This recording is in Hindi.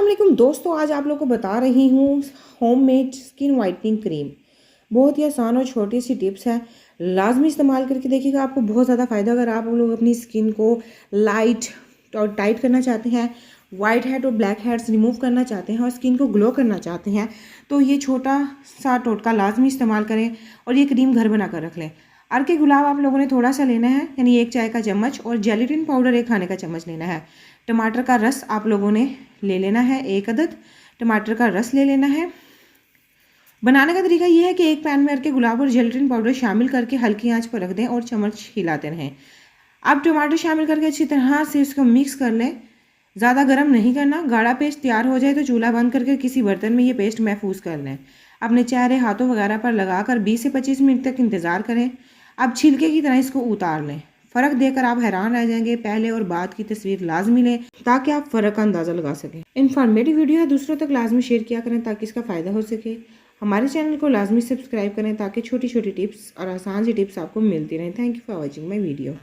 वालेकुम दोस्तों, आज आप लोगों को बता रही हूँ होममेड स्किन वाइटनिंग क्रीम। बहुत ही आसान और छोटी सी टिप्स है, लाजमी इस्तेमाल करके देखिएगा, आपको बहुत ज़्यादा फ़ायदा। अगर आप लोग अपनी स्किन को लाइट और टाइट करना चाहते हैं, वाइट हेड और ब्लैक हेड्स रिमूव करना चाहते हैं और स्किन को ग्लो करना चाहते हैं, तो ये छोटा सा टोटका लाजमी इस्तेमाल करें और ये क्रीम घर बना कर रख लें। अर्के गुलाब आप लोगों ने थोड़ा सा लेना है, यानी 1 चाय का चम्मच, और जेलेटिन पाउडर 1 खाने का चम्मच लेना है। टमाटर का रस आप लोगों ने ले लेना है, 1 अदद टमाटर का रस ले लेना है। बनाने का तरीका ये है कि एक पैन में अर्के गुलाब और जेलेटिन पाउडर शामिल करके हल्की आंच पर रख दें और चम्मच हिलाते रहें। अब टमाटर शामिल करके अच्छी तरह से इसको मिक्स कर लें। ज़्यादा गर्म नहीं करना, गाढ़ा पेस्ट तैयार हो जाए तो चूल्हा बंद करके किसी बर्तन में ये पेस्ट महफूज कर लें। अपने चेहरे, हाथों वगैरह पर लगाकर 20 से 25 मिनट तक इंतज़ार करें। अब छिलके की तरह इसको उतार लें। फ़र्क देखकर आप हैरान रह जाएंगे। पहले और बाद की तस्वीर लाजमी लें ताकि आप फ़र्क का अंदाज़ा लगा सकें। इन्फॉर्मेटिव वीडियो है, दूसरों तक लाजमी शेयर किया करें ताकि इसका फ़ायदा हो सके। हमारे चैनल को लाजमी सब्सक्राइब करें ताकि छोटी छोटी टिप्स और आसान सी टिप्स आपको मिलती रहें। Thank you for watching my video.